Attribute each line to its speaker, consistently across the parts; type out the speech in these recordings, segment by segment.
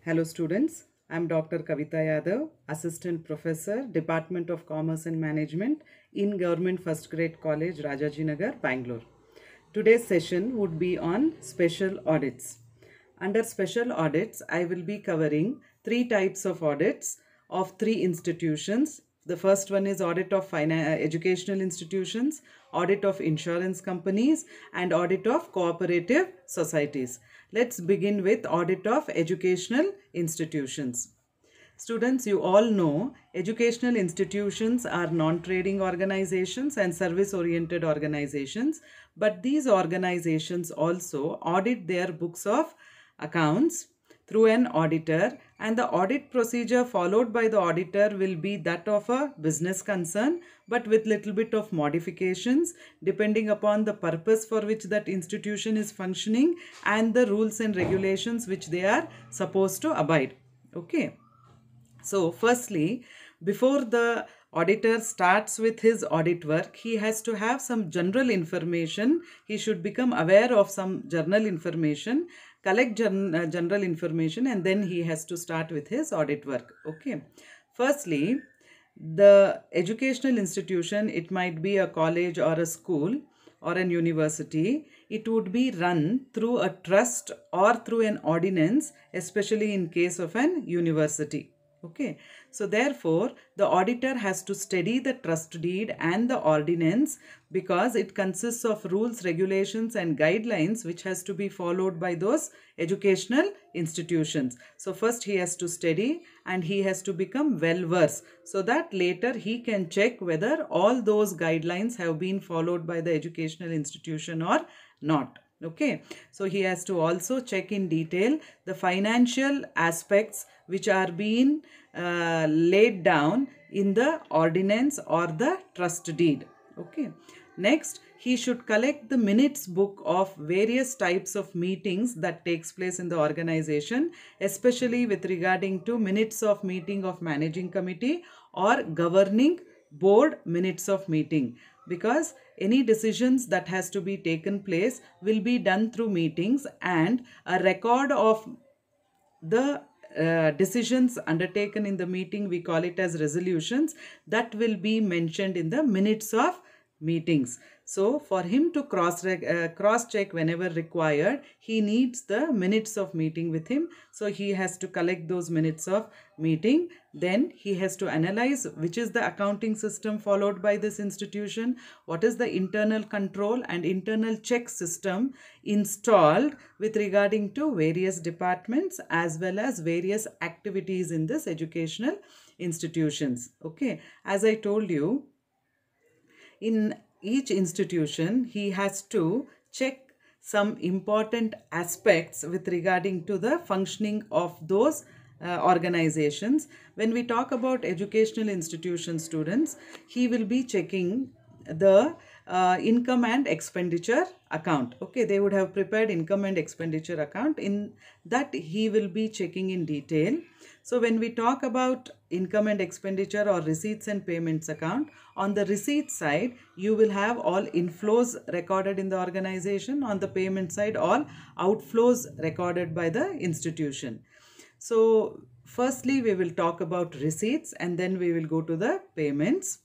Speaker 1: Hello students, I am Dr. Kavita Yadav, Assistant Professor, Department of Commerce and Management in Government First Grade College, Rajajinagar, Bangalore. Today's session would be on special audits. Under special audits, I will be covering three types of audits of three institutions. The first one is audit of educational institutions, audit of insurance companies, and audit of cooperative societies. Let's begin with audit of educational institutions. Students, you all know educational institutions are non-trading organizations and service-oriented organizations, but these organizations also audit their books of accounts through an auditor, and the audit procedure followed by the auditor will be that of a business concern, but with little bit of modifications depending upon the purpose for which that institution is functioning and the rules and regulations which they are supposed to abide. Okay. So, firstly, before the auditor starts with his audit work, he has to have some general information. He should become aware of some journal information, collect general information, and then he has to start with his audit work. Okay. Firstly, the educational institution, it might be a college or a school or an university, it would be run through a trust or through an ordinance, especially in case of an university. Okay, so therefore the auditor has to study the trust deed and the ordinance because it consists of rules, regulations and guidelines which has to be followed by those educational institutions. So first he has to study and he has to become well versed so that later he can check whether all those guidelines have been followed by the educational institution or not. Okay, so he has to also check in detail the financial aspects which are being laid down in the ordinance or the trust deed. Okay, next he should collect the minutes book of various types of meetings that takes place in the organization, especially with regarding to minutes of meeting of managing committee or governing board minutes of meeting, because any decisions that has to be taken place will be done through meetings, and a record of the decisions undertaken in the meeting, we call it as resolutions, that will be mentioned in the minutes of meetings. So for him to cross check whenever required, he needs the minutes of meeting with him. So he has to collect those minutes of meeting. Then he has to analyze which is the accounting system followed by this institution, what is the internal control and internal check system installed with regarding to various departments as well as various activities in this educational institutions. Okay, as I told you, in each institution he has to check some important aspects with regarding to the functioning of those organizations. When we talk about educational institution students, he will be checking the income and expenditure account. Okay, they would have prepared income and expenditure account. In that he will be checking in detail. So when we talk about income and expenditure or receipts and payments account, on the receipt side you will have all inflows recorded in the organization. On the payment side, all outflows recorded by the institution. So firstly we will talk about receipts and then we will go to the payments.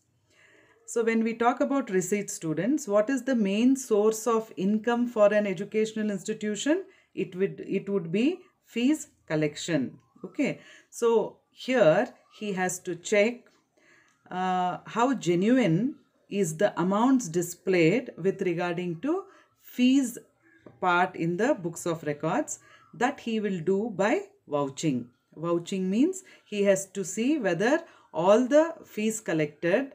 Speaker 1: So when we talk about receipts, students, what is the main source of income for an educational institution? It would be fees collection. Okay, so here he has to check how genuine is the amounts displayed with regarding to fees part in the books of records. That he will do by vouching. Vouching means he has to see whether all the fees collected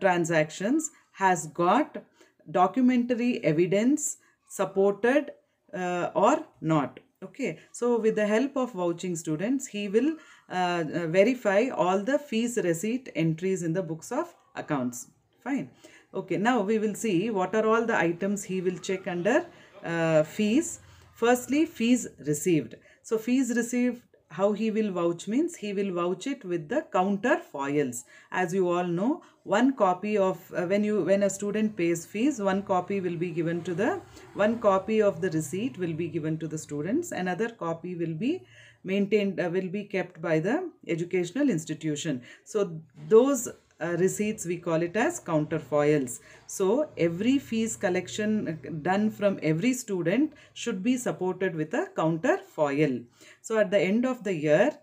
Speaker 1: transactions has got documentary evidence supported or not. Okay, so with the help of vouching, students, he will verify all the fees receipt entries in the books of accounts. Fine. Okay, now we will see what are all the items he will check under fees. Firstly, fees received. So fees received how he will vouch means he will vouch it with the counterfoils. As you all know, one copy of when a student pays fees, one copy will be given to the one copy of the receipt will be given to the students. Another copy will be maintained will be kept by the educational institution. So those receipts we call it as counterfoils. So every fees collection done from every student should be supported with a counterfoil. So at the end of the year,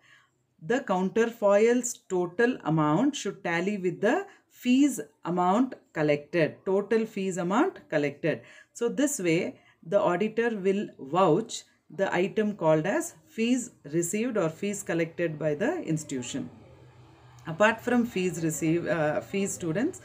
Speaker 1: the counterfoil's total amount should tally with the fees amount collected, total fees amount collected. So this way the auditor will vouch the item called as fees received or fees collected by the institution. Apart from fees students,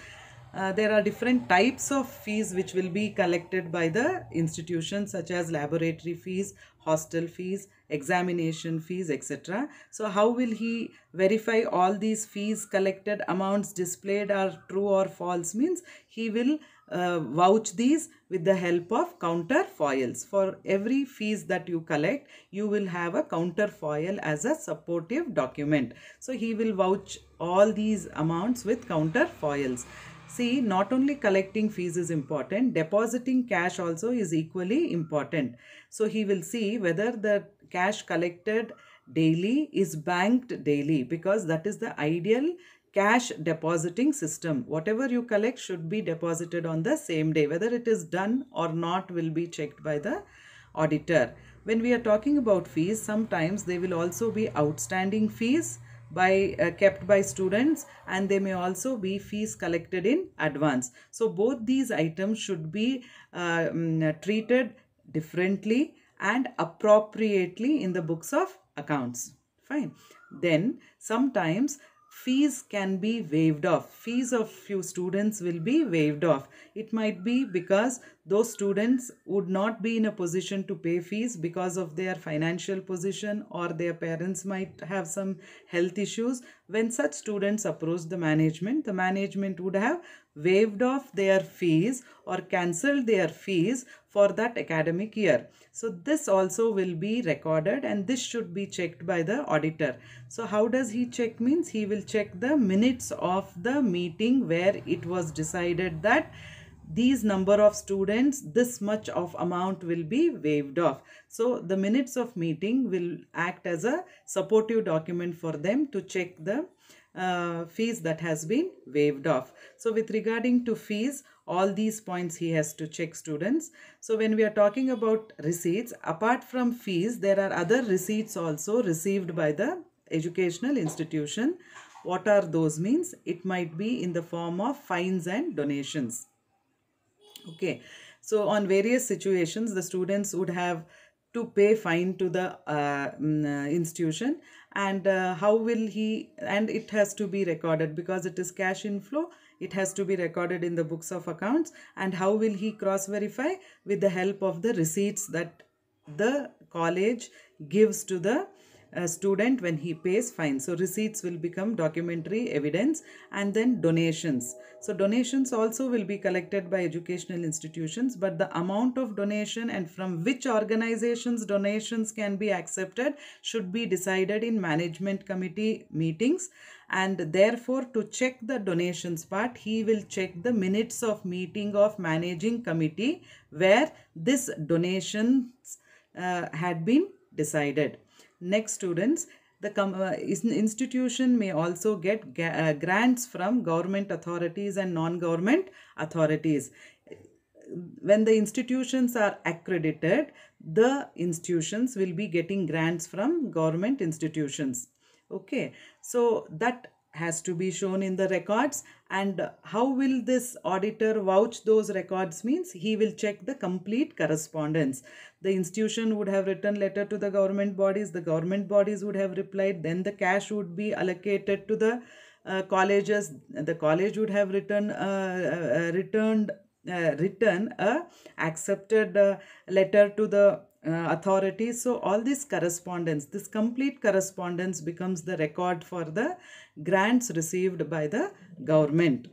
Speaker 1: there are different types of fees which will be collected by the institution, such as laboratory fees, hostel fees, examination fees, etc. So how will he verify all these fees collected amounts displayed are true or false means he will vouch these with the help of counterfoils. For every fees that you collect, you will have a counterfoil as a supportive document. So he will vouch all these amounts with counterfoils. See, not only collecting fees is important, depositing cash also is equally important. So he will see whether the cash collected daily is banked daily, because that is the ideal cash depositing system. Whatever you collect should be deposited on the same day. Whether it is done or not will be checked by the auditor. When we are talking about fees, sometimes they will also be outstanding fees kept by students, and they may also be fees collected in advance. So both these items should be treated differently and appropriately in the books of accounts. Fine. Then sometimes fees can be waived off. Fees of few students will be waived off. It might be because those students would not be in a position to pay fees because of their financial position, or their parents might have some health issues. When such students approach the management would have waived off their fees or cancelled their fees for that academic year. So this also will be recorded, and this should be checked by the auditor. So how does he check means he will check the minutes of the meeting where it was decided that these number of students, this much of amount will be waived off. So the minutes of meeting will act as a supportive document for them to check the fees that has been waived off. So with regarding to fees, all these points he has to check, students. So when we are talking about receipts, apart from fees, there are other receipts also received by the educational institution. What are those means? It might be in the form of fines and donations. Okay, so on various situations, the students would have to pay fine to the institution, and how will he, and it has to be recorded because it is cash inflow. It has to be recorded in the books of accounts. And how will he cross verify? With the help of the receipts that the college gives to the student when he pays fine. So receipts will become documentary evidence. And then donations. So donations also will be collected by educational institutions, but the amount of donation and from which organizations donations can be accepted should be decided in management committee meetings. And therefore, to check the donations part, he will check the minutes of meeting of managing committee where this donations had been decided. Next, students, the institution may also get grants from government authorities and non-government authorities. When the institutions are accredited, the institutions will be getting grants from government institutions. Okay, so that has to be shown in the records. And how will this auditor vouch those records means he will check the complete correspondence. The institution would have written letter to the government bodies would have replied, then the cash would be allocated to the colleges. The college would have written a accepted letter to the authorities. So all this correspondence, this complete correspondence becomes the record for the grants received by the government.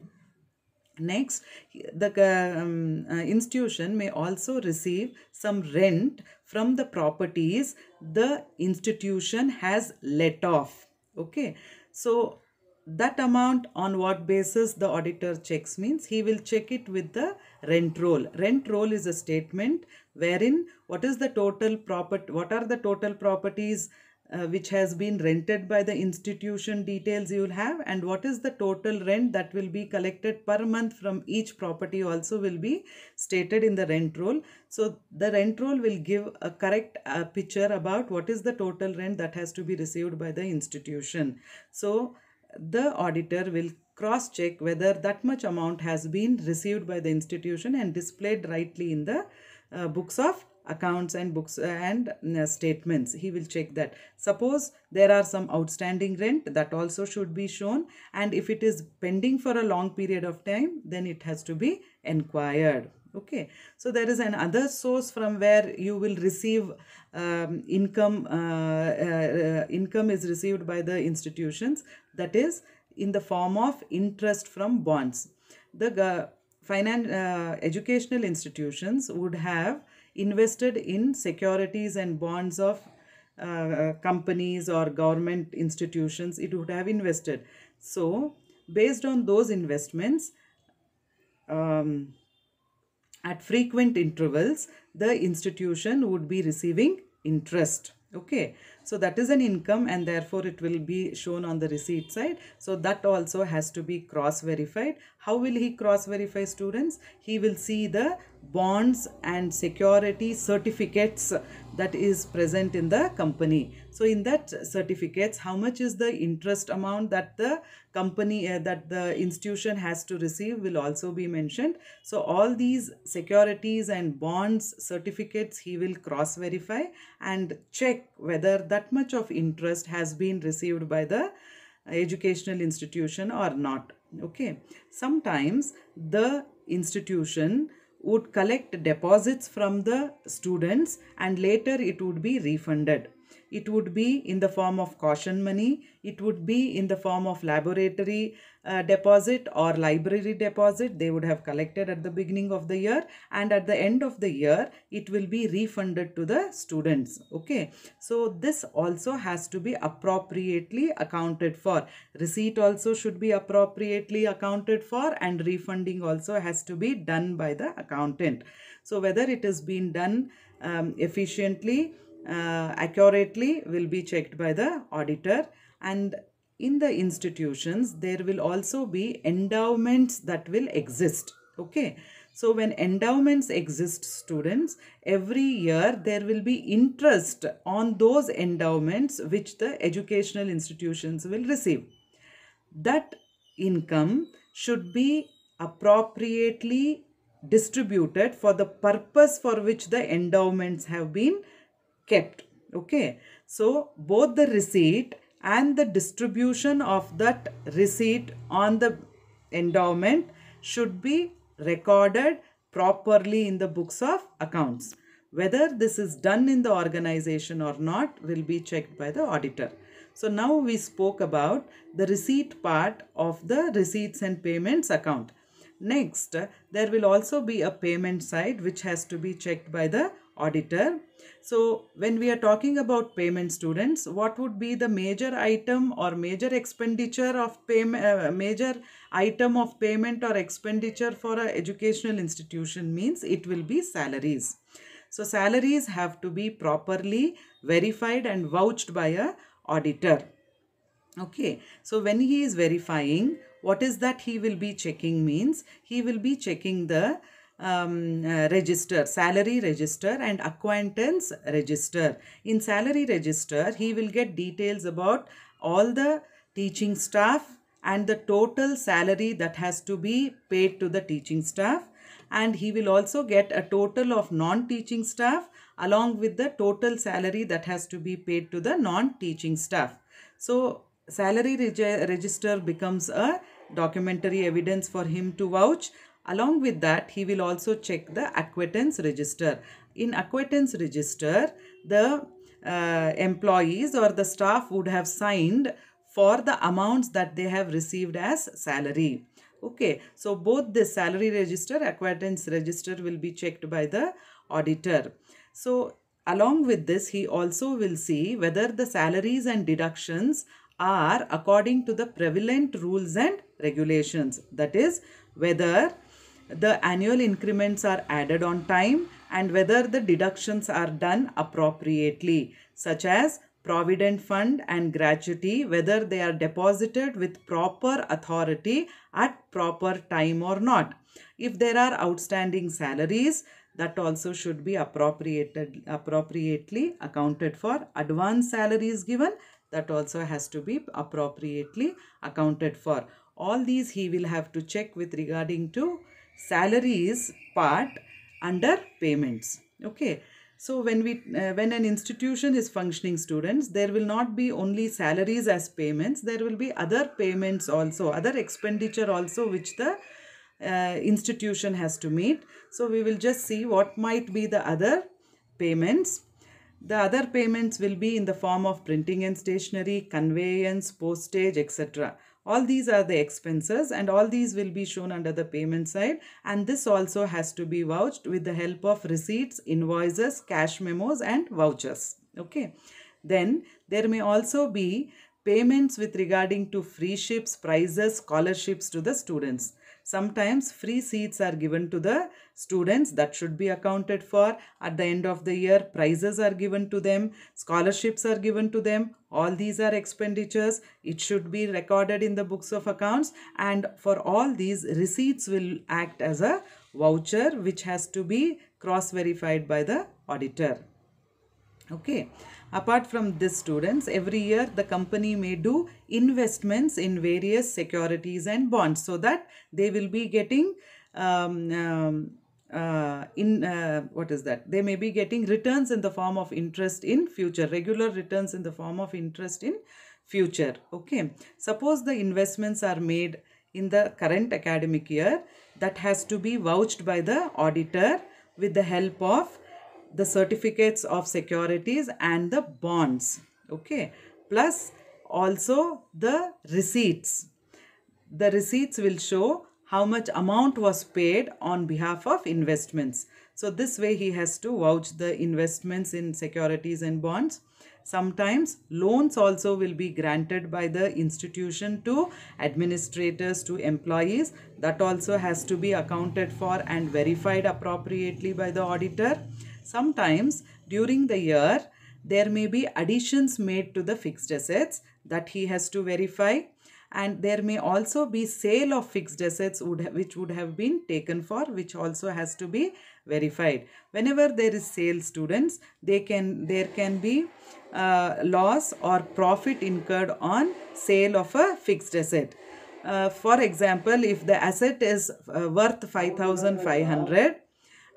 Speaker 1: Next, the institution may also receive some rent from the properties the institution has let off. Okay, so that amount on what basis the auditor checks means he will check it with the rent roll. Rent roll is a statement wherein what is the total property, what are the total properties which has been rented by the institution details you will have, and what is the total rent that will be collected per month from each property also will be stated in the rent roll. So the rent roll will give a correct picture about what is the total rent that has to be received by the institution. So the auditor will cross check whether that much amount has been received by the institution and displayed rightly in the books of accounts and books and statements. He will check that. Suppose there are some outstanding rent, that also should be shown, and if it is pending for a long period of time, then it has to be enquired. Okay, so there is another source from where you will receive income. Income is received by the institutions, that is in the form of interest from bonds. The educational institutions would have invested in securities and bonds of companies or government institutions. It would have invested. So based on those investments, at frequent intervals, the institution would be receiving interest. Okay, so that is an income and therefore it will be shown on the receipt side. So that also has to be cross verified. How will he cross verify, students? He will see the bonds and security certificates that is present in the company. So in that certificates, how much is the interest amount that the company that the institution has to receive will also be mentioned. So all these securities and bonds certificates he will cross verify and check whether that much of interest has been received by the educational institution or not. Okay, sometimes the institution would collect deposits from the students and later it would be refunded. It would be in the form of caution money. It would be in the form of laboratory deposit or library deposit. They would have collected at the beginning of the year, and at the end of the year it will be refunded to the students. Okay, so this also has to be appropriately accounted for. Receipt also should be appropriately accounted for, and refunding also has to be done by the accountant. So whether it has been done efficiently, accurately, will be checked by the auditor. And in the institutions there will also be endowments that will exist. Okay, so when endowments exist, students, every year there will be interest on those endowments which the educational institutions will receive. That income should be appropriately distributed for the purpose for which the endowments have been kept. Okay, so both the receipt and the distribution of that receipt on the endowment should be recorded properly in the books of accounts. Whether this is done in the organization or not will be checked by the auditor. So now we spoke about the receipt part of the receipts and payments account. Next, there will also be a payment side which has to be checked by the auditor. So when we are talking about payment, students, what would be the major item or major expenditure of payment, major item of payment or expenditure for an educational institution means it will be salaries. So salaries have to be properly verified and vouched by a auditor. Okay, so when he is verifying, what is that he will be checking means he will be checking the register, salary register and acquaintance register. In salary register, he will get details about all the teaching staff and the total salary that has to be paid to the teaching staff, and he will also get a total of non-teaching staff along with the total salary that has to be paid to the non-teaching staff. So salary register becomes a documentary evidence for him to vouch. Along with that, he will also check the acquittance register. In acquittance register, the employees or the staff would have signed for the amounts that they have received as salary. Okay, so both the salary register, acquaintance register will be checked by the auditor. So along with this, he also will see whether the salaries and deductions are according to the prevalent rules and regulations. That is, whether the annual increments are added on time and whether the deductions are done appropriately, such as provident fund and gratuity, whether they are deposited with proper authority at proper time or not. If there are outstanding salaries, that also should be appropriately accounted for. Advance salaries given, that also has to be appropriately accounted for. All these he will have to check with regarding to salaries part under payments. Okay, so when an institution is functioning, students, there will not be only salaries as payments, there will be other payments also, other expenditure also, which the institution has to meet. So we will just see what might be the other payments. The other payments will be in the form of printing and stationery, conveyance, postage, etc. All these are the expenses and all these will be shown under the payment side, and this also has to be vouched with the help of receipts, invoices, cash memos and vouchers. Okay. Then there may also be payments with regarding to free ships, prizes, scholarships to the students. Sometimes free seats are given to the students, that should be accounted for. At the end of the year, prizes are given to them, scholarships are given to them. All these are expenditures. It should be recorded in the books of accounts, and for all these, receipts will act as a voucher which has to be cross-verified by the auditor. Okay. Apart from this, students, every year the company may do investments in various securities and bonds, so that they will be getting they may be getting returns in the form of interest in future, regular returns in the form of interest in future. Okay. Suppose the investments are made in the current academic year, that has to be vouched by the auditor with the help of the certificates of securities and the bonds. Okay. Plus also the receipts. The receipts will show how much amount was paid on behalf of investments. So this way he has to vouch the investments in securities and bonds. Sometimes loans also will be granted by the institution to administrators, to employees. That also has to be accounted for and verified appropriately by the auditor. Sometimes during the year, there may be additions made to the fixed assets, that he has to verify, and there may also be sale of fixed assets which would have been taken for, which also has to be verified. Whenever there is sale, students, there can be loss or profit incurred on sale of a fixed asset. For example, if the asset is worth 5,500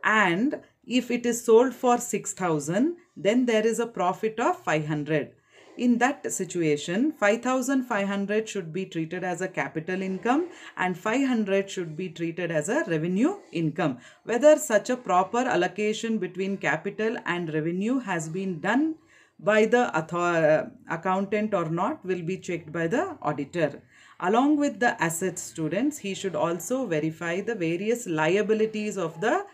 Speaker 1: and if it is sold for 6,000, then there is a profit of 500. In that situation, 5,500 should be treated as a capital income and 500 should be treated as a revenue income. Whether such a proper allocation between capital and revenue has been done by the accountant or not will be checked by the auditor. Along with the assets, students, he should also verify the various liabilities of the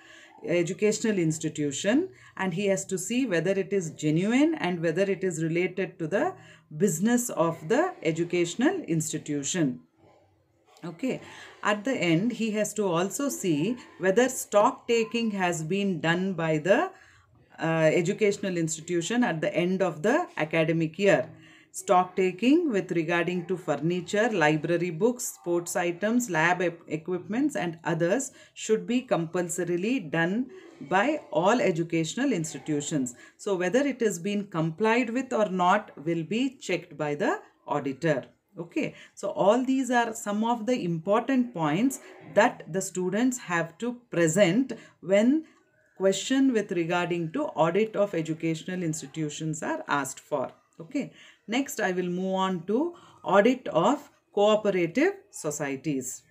Speaker 1: educational institution, and he has to see whether it is genuine and whether it is related to the business of the educational institution. Okay. At the end, he has to also see whether stock taking has been done by the educational institution at the end of the academic year. Stock taking with regarding to furniture, library books, sports items, lab equipments and others should be compulsorily done by all educational institutions. So whether it has been complied with or not will be checked by the auditor. Okay. So all these are some of the important points that the students have to present when question with regarding to audit of educational institutions are asked for. Okay. Next, I will move on to audit of cooperative societies.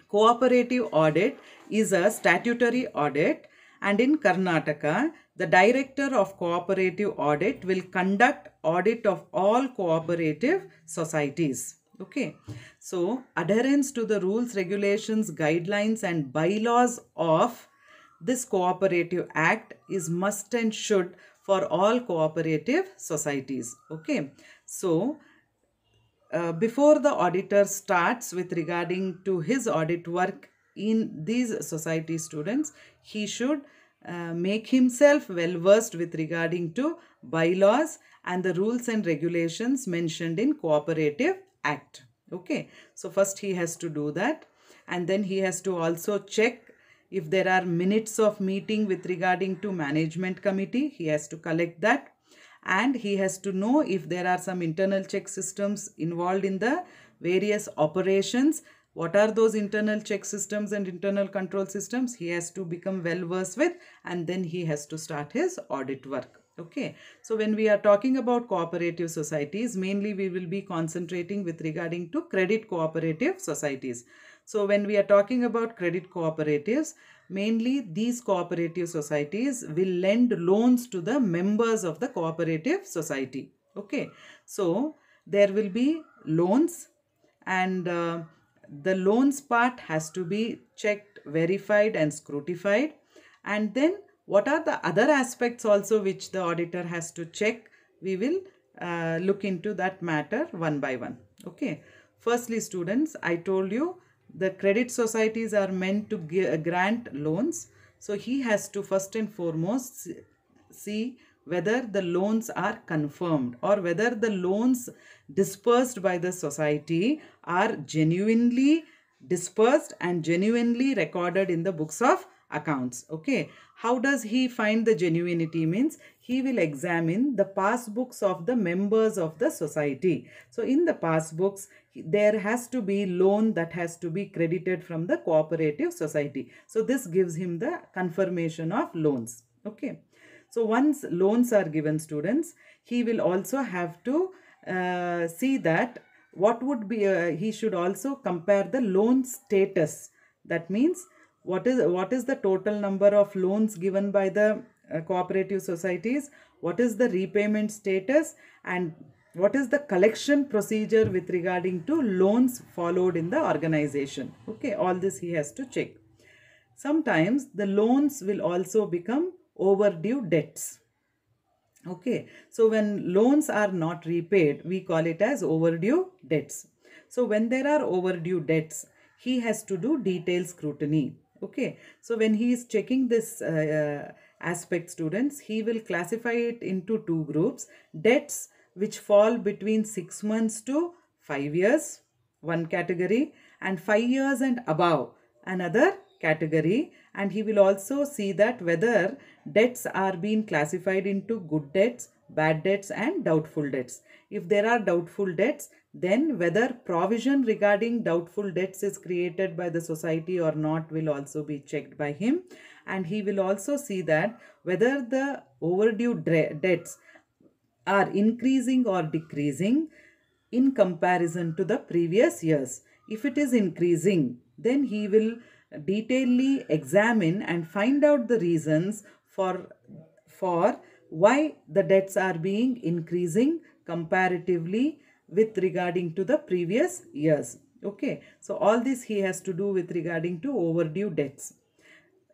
Speaker 1: Cooperative audit is a statutory audit, and in Karnataka, the Director of Cooperative Audit will conduct audit of all cooperative societies. Okay, so adherence to the rules, regulations, guidelines and bylaws of this cooperative act is must and should for all cooperative societies. Okay, so before the auditor starts with regarding to his audit work in these society students, he should make himself well versed with regarding to bylaws and the rules and regulations mentioned in cooperative act. Okay, so first he has to do that, and then he has to also check if there are minutes of meeting with regarding to management committee. He has to collect that, and he has to know if there are some internal check systems involved in the various operations. What are those internal check systems and internal control systems? He has to become well versed with, and then he has to start his audit work. Okay, so when we are talking about cooperative societies, mainly we will be concentrating with regarding to credit cooperative societies. So when we are talking about credit cooperatives, mainly these cooperative societies will lend loans to the members of the cooperative society. Okay, so there will be loans, and the loans part has to be checked, verified and scrutified. And then what are the other aspects also which the auditor has to check? We will look into that matter one by one. Okay, firstly students, I told you the credit societies are meant to grant loans. So he has to first and foremost see whether the loans are confirmed, or whether the loans dispersed by the society are genuinely dispersed and genuinely recorded in the books of accounts. Okay, how does he find the genuinity? Means he will examine the passbooks of the members of the society. So in the passbooks, there has to be loan that has to be credited from the cooperative society. So this gives him the confirmation of loans. Okay, so once loans are given students, he will also have to see that what would be, he should also compare the loan status. That means what is the total number of loans given by the cooperative societies, what is the repayment status, and what is the collection procedure with regarding to loans followed in the organization. Okay, all this he has to check. Sometimes the loans will also become overdue debts. Okay, so when loans are not repaid, we call it as overdue debts. So when there are overdue debts, he has to do detailed scrutiny. Okay, so when he is checking this aspect, students, he will classify it into two groups: debts which fall between 6 months to 5 years, one category, and 5 years and above, another category. And he will also see that whether debts are being classified into good debts, bad debts and doubtful debts. If there are doubtful debts, then whether provision regarding doubtful debts is created by the society or not will also be checked by him. And he will also see that whether the overdue debts are increasing or decreasing in comparison to the previous years. If it is increasing, then he will detailedly examine and find out the reasons for why the debts are being increasing comparatively with regarding to the previous years. Okay, so all this he has to do with regarding to overdue debts.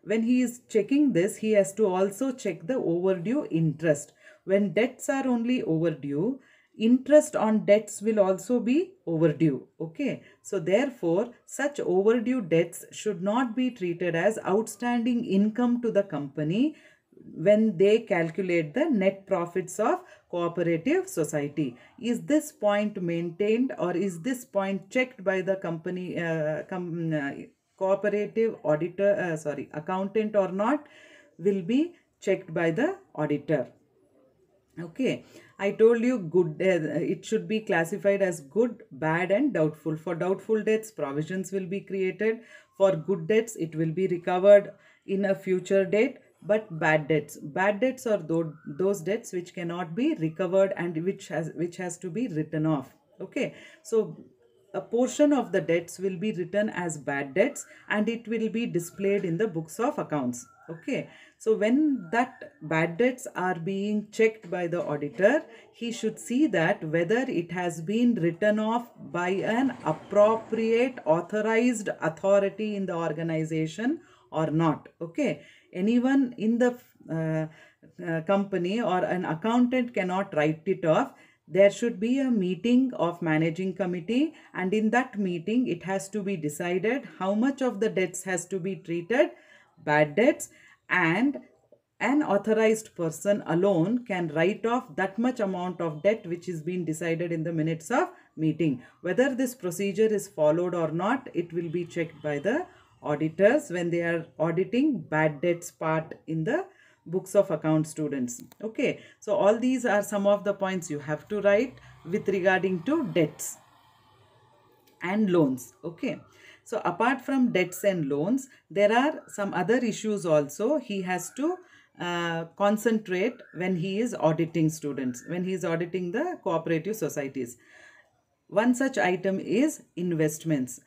Speaker 1: When he is checking this, he has to also check the overdue interest. When debts are only overdue, interest on debts will also be overdue. Okay, so therefore such overdue debts should not be treated as outstanding income to the company when they calculate the net profits of cooperative society. Is this point maintained, or is this point checked by the company cooperative auditor, accountant or not, will be checked by the auditor. Okay, I told you good, it should be classified as good, bad and doubtful. For doubtful debts, provisions will be created. For good debts, it will be recovered in a future date. But bad debts are those debts which cannot be recovered and which has to be written off. Okay, so a portion of the debts will be written as bad debts and it will be displayed in the books of accounts. Okay, so when that bad debts are being checked by the auditor, he should see that whether it has been written off by an appropriate authorized authority in the organization or not. Okay, anyone in the company or an accountant cannot write it off. There should be a meeting of managing committee, and in that meeting it has to be decided how much of the debts has to be treated bad debts, and an authorized person alone can write off that much amount of debt which is being decided in the minutes of meeting. Whether this procedure is followed or not, it will be checked by the auditors when they are auditing bad debts part in the books of account, students. Okay, so all these are some of the points you have to write with regarding to debts and loans. Okay, so apart from debts and loans, there are some other issues also he has to concentrate when he is auditing, students, when he is auditing the cooperative societies. One such item is investments.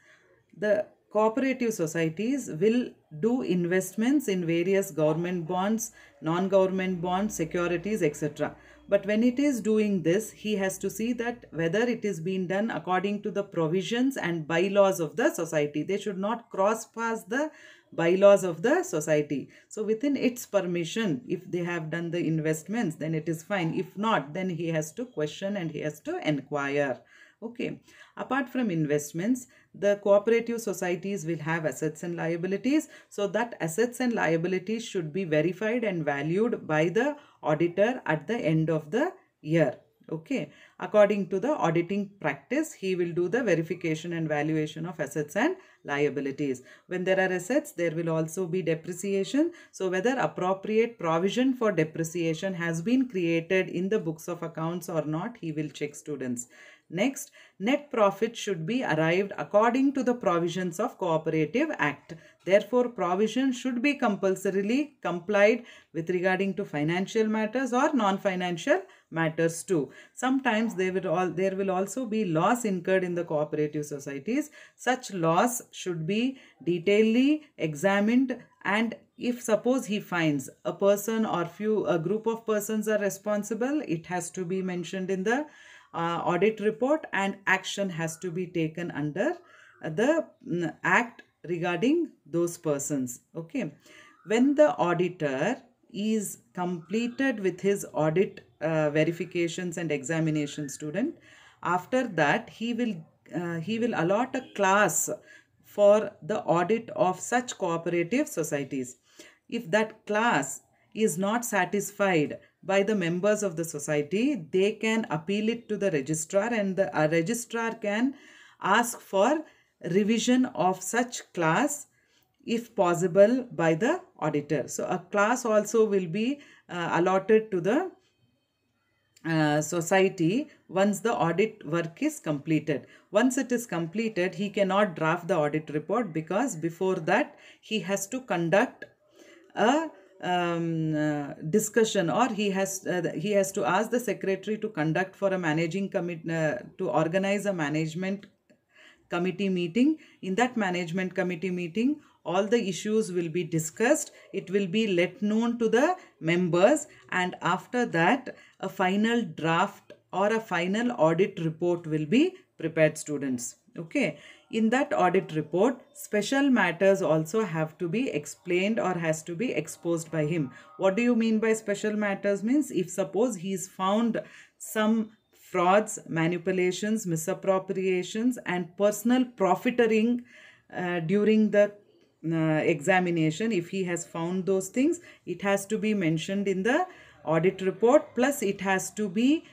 Speaker 1: The cooperative societies will do investments in various government bonds, non-government bonds, securities, etc. But when it is doing this, he has to see that whether it is being done according to the provisions and bylaws of the society. They should not cross pass the bylaws of the society. So within its permission, if they have done the investments, then it is fine. If not, then he has to question and he has to inquire. Okay, apart from investments, the cooperative societies will have assets and liabilities. So that assets and liabilities should be verified and valued by the auditor at the end of the year. Okay, according to the auditing practice, he will do the verification and valuation of assets and liabilities. When there are assets, there will also be depreciation. So whether appropriate provision for depreciation has been created in the books of accounts or not, he will check, students. Next, net profit should be arrived according to the provisions of Cooperative Act. Therefore, provision should be compulsorily complied with regarding to financial matters or non-financial matters too. Sometimes there will also be loss incurred in the cooperative societies. Such loss should be detailedly examined, and if suppose he finds a person or a group of persons are responsible, it has to be mentioned in the audit report, and action has to be taken under the act regarding those persons. Okay, when the auditor is completed with his audit verifications and examination, student, after that he will allot a class for the audit of such cooperative societies. If that class is not satisfied by the members of the society, they can appeal it to the registrar, and the registrar can ask for revision of such class if possible by the auditor. So a class also will be allotted to the society once the audit work is completed. Once it is completed, he cannot draft the audit report, because before that he has to conduct a discussion, or he has to ask the secretary to conduct for a managing committee to organize a management committee meeting. In that management committee meeting, all the issues will be discussed. It will be let known to the members, and after that a final draft or a final audit report will be prepared, students. Okay, in that audit report, special matters also have to be explained or has to be exposed by him. What do you mean by special matters? Means if suppose he is found some frauds, manipulations, misappropriations and personal profiteering during the examination, if he has found those things, it has to be mentioned in the audit report, plus it has to be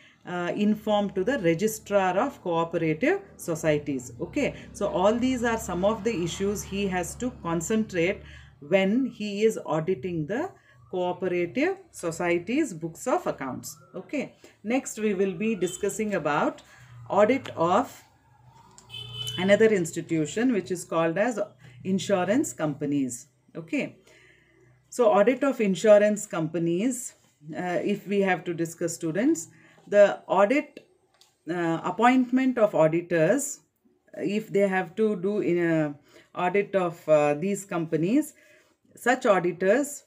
Speaker 1: informed to the registrar of cooperative societies. Okay, so all these are some of the issues he has to concentrate when he is auditing the cooperative societies books of accounts. Okay, next we will be discussing about audit of another institution which is called as insurance companies. Okay, so audit of insurance companies, if we have to discuss, students, the audit appointment of auditors, if they have to do in a audit of these companies, such auditors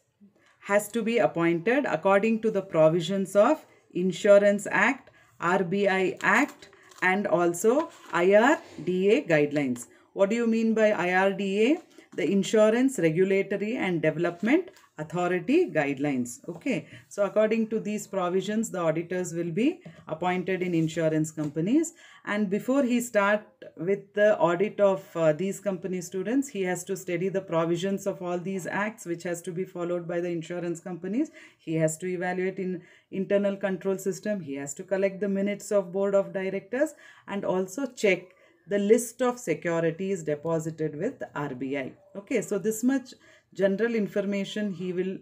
Speaker 1: has to be appointed according to the provisions of Insurance Act, RBI Act, and also IRDA guidelines. What do you mean by IRDA? The Insurance Regulatory and Development Authority guidelines. Okay, so according to these provisions, the auditors will be appointed in insurance companies, and before he start with the audit of these company students, he has to study the provisions of all these acts which has to be followed by the insurance companies. He has to evaluate in internal control system, he has to collect the minutes of board of directors, and also check the list of securities deposited with RBI. Okay, so this much general information he will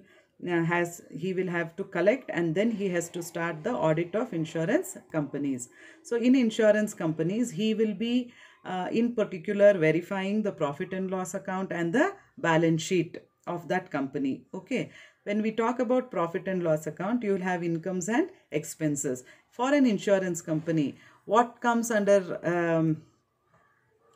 Speaker 1: have to collect, and then he has to start the audit of insurance companies. So in insurance companies, he will be in particular verifying the profit and loss account and the balance sheet of that company. Okay, when we talk about profit and loss account, you will have incomes and expenses. For an insurance company, what comes under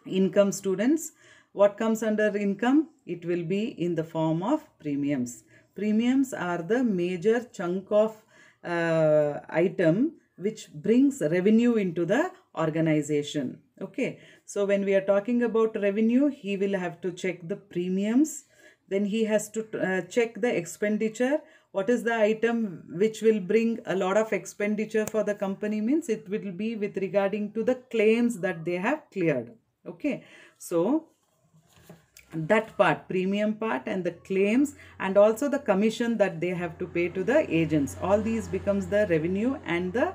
Speaker 1: income, students? What comes under income? It will be in the form of premiums. Premiums are the major chunk of item which brings revenue into the organization. Okay, so when we are talking about revenue, he will have to check the premiums. Then he has to check the expenditure. What is the item which will bring a lot of expenditure for the company? Means it will be with regarding to the claims that they have cleared. Okay, so that part, premium part, and the claims, and also the commission that they have to pay to the agents, all these becomes the revenue and the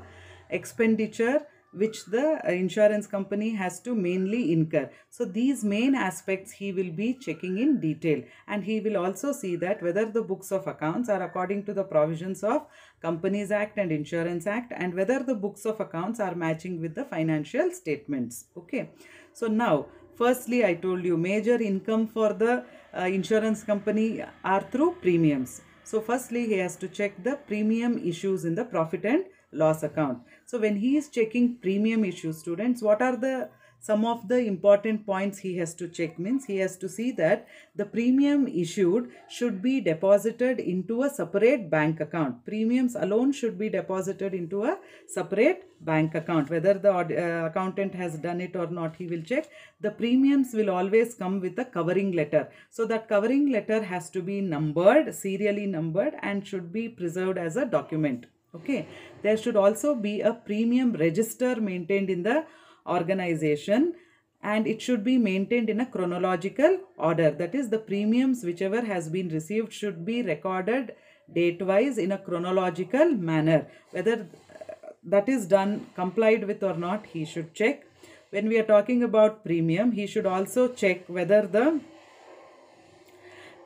Speaker 1: expenditure which the insurance company has to mainly incur. So these main aspects he will be checking in detail, and he will also see that whether the books of accounts are according to the provisions of Companies Act and Insurance Act, and whether the books of accounts are matching with the financial statements. Okay, so now firstly, I told you major income for the insurance company are through premiums. So firstly, he has to check the premium issues in the profit and loss account. So when he is checking premium issues, students, what are the some of the important points he has to check? Means he has to see that the premium issued should be deposited into a separate bank account. Premiums alone should be deposited into a separate bank account. Whether the accountant has done it or not, he will check. The premiums will always come with a covering letter. So that covering letter has to be numbered, serially numbered, and should be preserved as a document. Okay, there should also be a premium register maintained in the organization, and it should be maintained in a chronological order. That is, the premiums whichever has been received should be recorded date wise in a chronological manner. Whether that is done, complied with or not, he should check. When we are talking about premium, he should also check whether the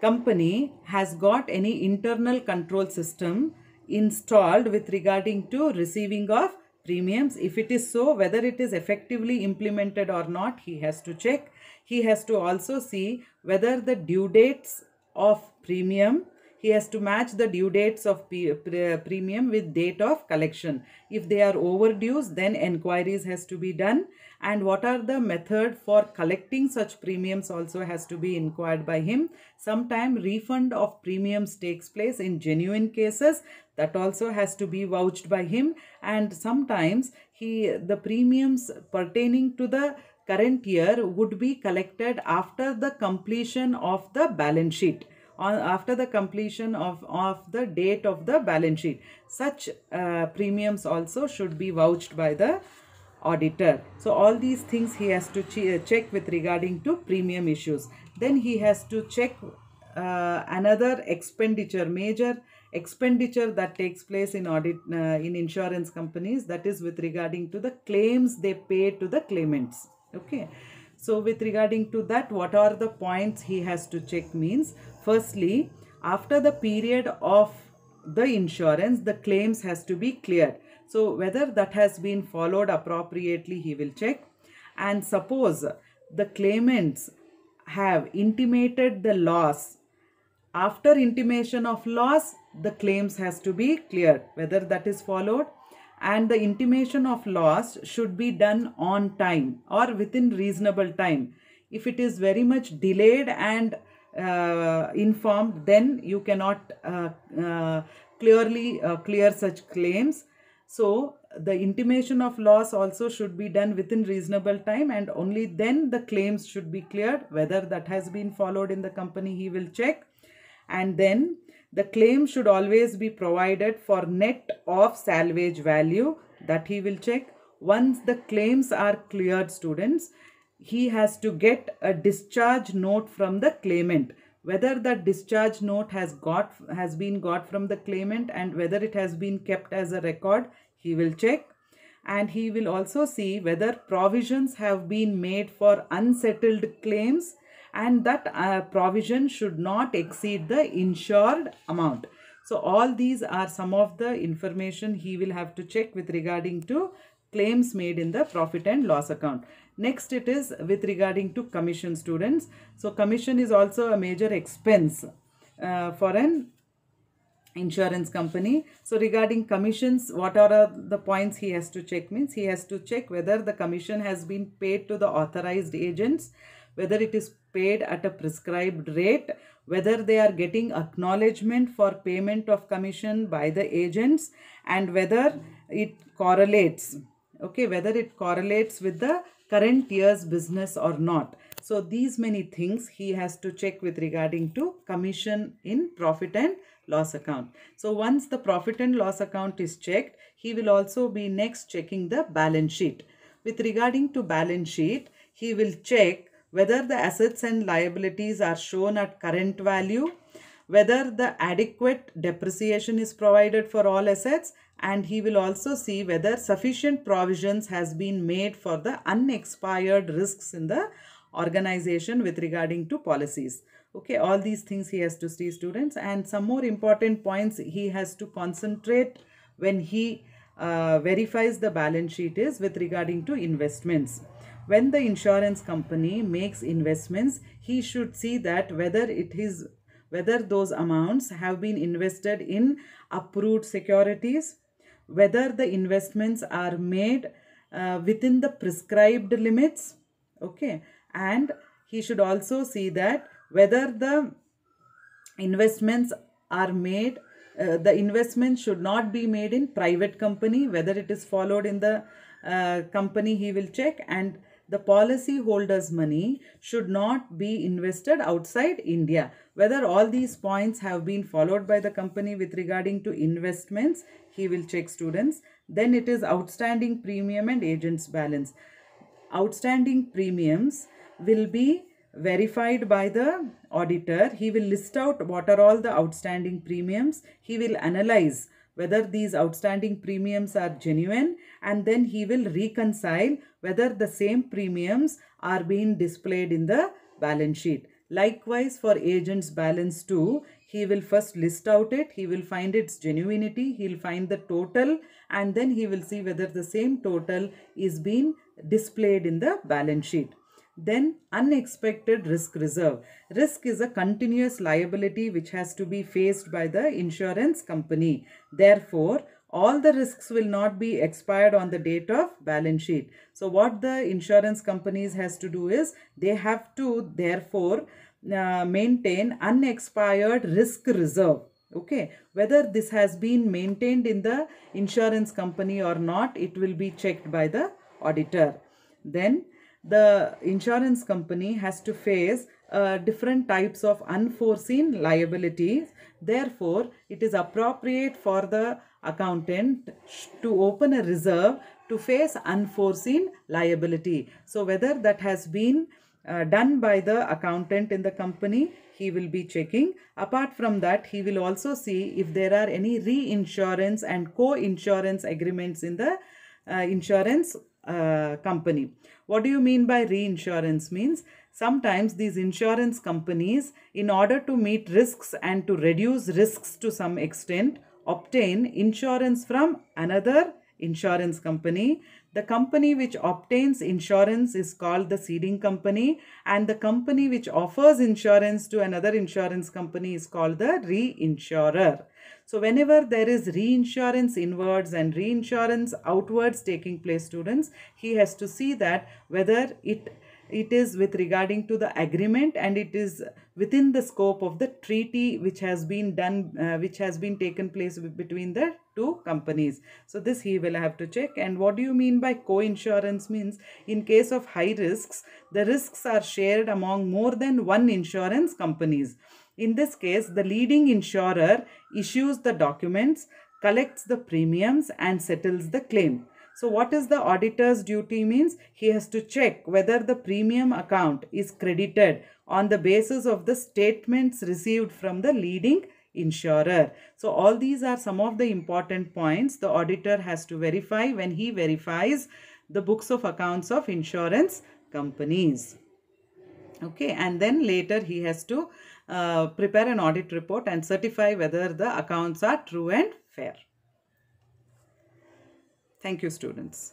Speaker 1: company has got any internal control system installed with regarding to receiving of premiums. If it is so, whether it is effectively implemented or not, he has to check. He has to also see whether the due dates of premium, he has to match the due dates of premium with date of collection. If they are overdues, then enquiries has to be done, and what are the method for collecting such premiums also has to be inquired by him. Sometime refund of premiums takes place in genuine cases, that also has to be vouched by him, and sometimes the premiums pertaining to the current year would be collected after the completion of the balance sheet, after the completion of the date of the balance sheet. Such premiums also should be vouched by the auditor. So all these things he has to check with regarding to premium issues. Then he has to check another expenditure, major expenditure that takes place in audit in insurance companies, that is with regarding to the claims they pay to the claimants. Okay, so with regarding to that, what are the points he has to check? Means firstly, after the period of the insurance, the claims has to be cleared. So whether that has been followed appropriately, he will check. And suppose the claimants have intimated the loss, after intimation of loss, the claims has to be cleared, whether that is followed. And the intimation of loss should be done on time or within reasonable time. If it is very much delayed and informed, then you cannot clearly clear such claims. So the intimation of loss also should be done within reasonable time, and only then the claims should be cleared. Whether that has been followed in the company, he will check. And then the claim should always be provided for net of salvage value, that he will check. Once the claims are cleared, students, he has to get a discharge note from the claimant. Whether that discharge note has been got from the claimant and whether it has been kept as a record, he will check. And he will also see whether provisions have been made for unsettled claims, and that provision should not exceed the insured amount. So all these are some of the information he will have to check with regarding to claims made in the profit and loss account. Next, it is with regarding to commission, students. So commission is also a major expense for an insurance company. So regarding commissions, what are the points he has to check? Means he has to check whether the commission has been paid to the authorized agents, whether it is paid at a prescribed rate, whether they are getting acknowledgement for payment of commission by the agents, and whether it correlates, okay, whether it correlates with the current year's business or not. So these many things he has to check with regarding to commission in profit and loss account. So once the profit and loss account is checked, he will also be next checking the balance sheet. With regarding to balance sheet, he will check whether the assets and liabilities are shown at current value, whether the adequate depreciation is provided for all assets, and he will also see whether sufficient provisions has been made for the unexpired risks in the organization with regarding to policies. Okay, all these things he has to see, students. And some more important points he has to concentrate when he verifies the balance sheet is with regarding to investments. When the insurance company makes investments, he should see that whether those amounts have been invested in approved securities, whether the investments are made within the prescribed limits, okay, and he should also see that whether the investments are made, the investment should not be made in private company, whether it is followed in the company he will check, and the policy holders' money should not be invested outside India. Whether all these points have been followed by the company with regarding to investments, he will check, students. Then it is outstanding premium and agent's balance. Outstanding premiums will be verified by the auditor. He will list out what are all the outstanding premiums. He will analyze whether these outstanding premiums are genuine, and then he will reconcile whether the same premiums are being displayed in the balance sheet. Likewise, for agent's balance too, he will first list out it, he will find its genuinity, he will find the total, and then he will see whether the same total is being displayed in the balance sheet. Then unexpected risk reserve. Risk is a continuous liability which has to be faced by the insurance company. Therefore, all the risks will not be expired on the date of balance sheet. So what the insurance companies has to do is they have to therefore maintain unexpired risk reserve. Okay, whether this has been maintained in the insurance company or not, it will be checked by the auditor. Then the insurance company has to face different types of unforeseen liabilities. Therefore, it is appropriate for the accountant to open a reserve to face unforeseen liability. So whether that has been done by the accountant in the company, he will be checking. Apart from that, he will also see if there are any reinsurance and co-insurance agreements in the insurance company. What do you mean by reinsurance? Means sometimes these insurance companies, in order to meet risks and to reduce risks to some extent, obtain insurance from another insurance company. The company which obtains insurance is called the ceding company, and the company which offers insurance to another insurance company is called the reinsurer. So whenever there is reinsurance inwards and reinsurance outwards taking place, students, he has to see that whether it it is with regarding to the agreement, and it is within the scope of the treaty which has been done, which has been taken place between the two companies. So this he will have to check. And what do you mean by co-insurance? Means in case of high risks, the risks are shared among more than one insurance companies. In this case, the leading insurer issues the documents, collects the premiums, and settles the claim. So what is the auditor's duty? Means he has to check whether the premium account is credited on the basis of the statements received from the leading insurer. So all these are some of the important points the auditor has to verify when he verifies the books of accounts of insurance companies. Okay, and then later he has to prepare an audit report and certify whether the accounts are true and fair. Thank you, students.